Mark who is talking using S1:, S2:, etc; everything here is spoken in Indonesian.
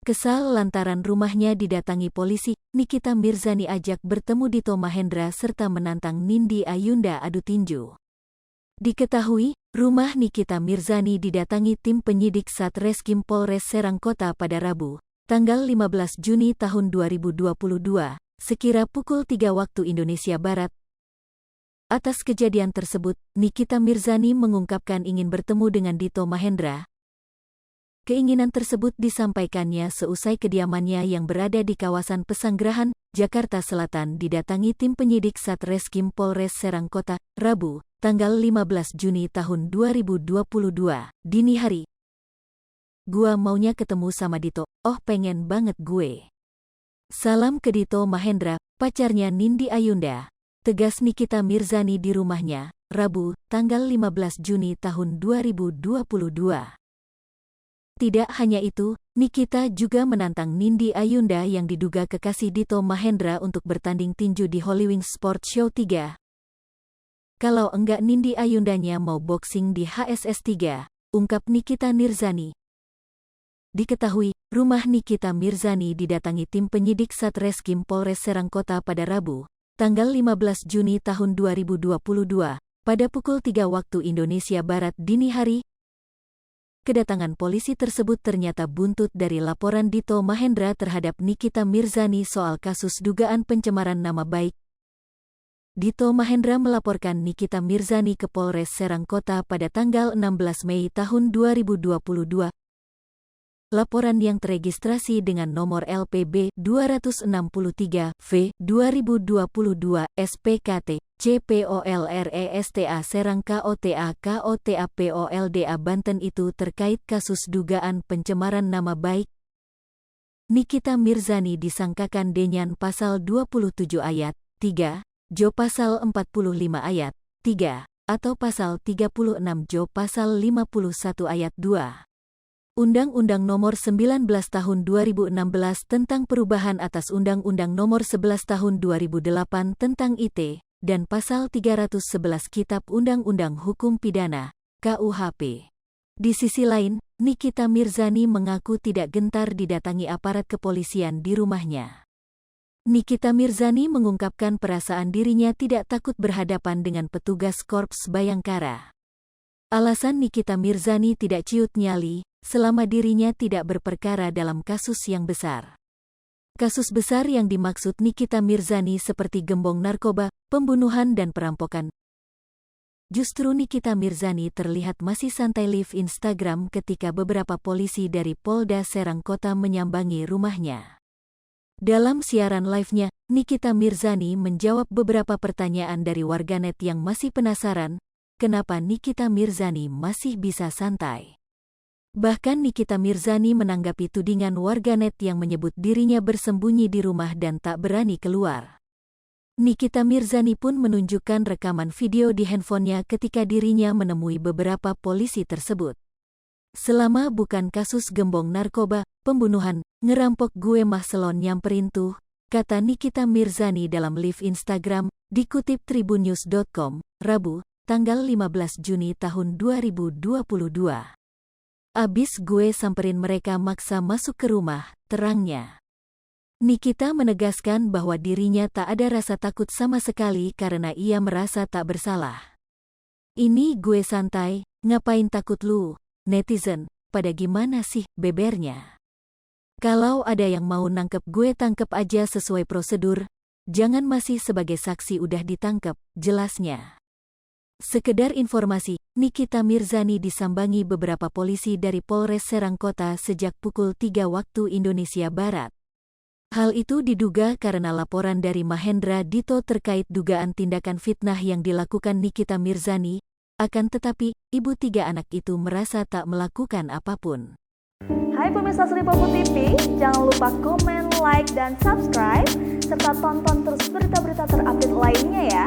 S1: Kesal lantaran rumahnya didatangi polisi, Nikita Mirzani ajak bertemu Dito Mahendra serta menantang Nindi Ayunda adu tinju. Diketahui, rumah Nikita Mirzani didatangi tim penyidik Satreskrim Polres Serang Kota pada Rabu, tanggal 15 Juni tahun 2022, sekira pukul 3 waktu Indonesia Barat. Atas kejadian tersebut, Nikita Mirzani mengungkapkan ingin bertemu dengan Dito Mahendra. Keinginan tersebut disampaikannya seusai kediamannya yang berada di kawasan Pesanggerahan, Jakarta Selatan didatangi tim penyidik Satreskrim Polres Serang Kota, Rabu, tanggal 15 Juni tahun 2022, dini hari. Gua maunya ketemu sama Dito, pengen banget gue. Salam ke Dito Mahendra, pacarnya Nindi Ayunda, tegas Nikita Mirzani di rumahnya, Rabu, tanggal 15 Juni tahun 2022. Tidak hanya itu, Nikita juga menantang Nindi Ayunda yang diduga kekasih Dito Mahendra untuk bertanding tinju di Hollywings Sport Show 3. Kalau enggak Nindi Ayundanya mau boxing di HSS 3, ungkap Nikita Mirzani. Diketahui, rumah Nikita Mirzani didatangi tim penyidik Satreskrim Polres Serang Kota pada Rabu, tanggal 15 Juni tahun 2022, pada pukul 3 waktu Indonesia Barat dini hari. Kedatangan polisi tersebut ternyata buntut dari laporan Dito Mahendra terhadap Nikita Mirzani soal kasus dugaan pencemaran nama baik. Dito Mahendra melaporkan Nikita Mirzani ke Polres Serang Kota pada tanggal 16 Mei tahun 2022. Laporan yang teregistrasi dengan nomor LPB 263-V 2022 SPKT CPOLRESTA Serang KOTA POLDA Banten itu terkait kasus dugaan pencemaran nama baik. Nikita Mirzani disangkakan dengan pasal 27 ayat 3, Jo pasal 45 ayat 3, atau pasal 36 Jo pasal 51 ayat 2. Undang-Undang Nomor 19 Tahun 2016 tentang perubahan atas Undang-Undang Nomor 11 Tahun 2008 tentang IT, dan Pasal 311 Kitab Undang-Undang Hukum Pidana, KUHP. Di sisi lain, Nikita Mirzani mengaku tidak gentar didatangi aparat kepolisian di rumahnya. Nikita Mirzani mengungkapkan perasaan dirinya tidak takut berhadapan dengan petugas Korps Bayangkara. Alasan Nikita Mirzani tidak ciut nyali, selama dirinya tidak berperkara dalam kasus yang besar. Kasus besar yang dimaksud Nikita Mirzani seperti gembong narkoba, pembunuhan dan perampokan. Justru Nikita Mirzani terlihat masih santai live Instagram ketika beberapa polisi dari Polda Serang Kota menyambangi rumahnya. Dalam siaran live-nya, Nikita Mirzani menjawab beberapa pertanyaan dari warganet yang masih penasaran, kenapa Nikita Mirzani masih bisa santai. Bahkan Nikita Mirzani menanggapi tudingan warganet yang menyebut dirinya bersembunyi di rumah dan tak berani keluar. Nikita Mirzani pun menunjukkan rekaman video di handphonenya ketika dirinya menemui beberapa polisi tersebut. Selama bukan kasus gembong narkoba, pembunuhan, ngerampok gue mah selon nyamperin tuh, kata Nikita Mirzani dalam live Instagram, dikutip tribunnews.com, Rabu, tanggal 15 Juni tahun 2022. Abis gue samperin mereka maksa masuk ke rumah, terangnya. Nikita menegaskan bahwa dirinya tak ada rasa takut sama sekali karena ia merasa tak bersalah. Ini gue santai, ngapain takut lu, netizen, pada gimana sih, bebernya. Kalau ada yang mau nangkep gue tangkep aja sesuai prosedur, jangan masih sebagai saksi udah ditangkep, jelasnya. Sekedar informasi, Nikita Mirzani disambangi beberapa polisi dari Polres Serang Kota sejak pukul 3 waktu Indonesia Barat. Hal itu diduga karena laporan dari Mahendra Dito terkait dugaan tindakan fitnah yang dilakukan Nikita Mirzani, akan tetapi, ibu 3 anak itu merasa tak melakukan apapun.
S2: Hai pemirsa Sri Popo TV, jangan lupa komen, like, dan subscribe, serta tonton terus berita-berita terupdate lainnya ya.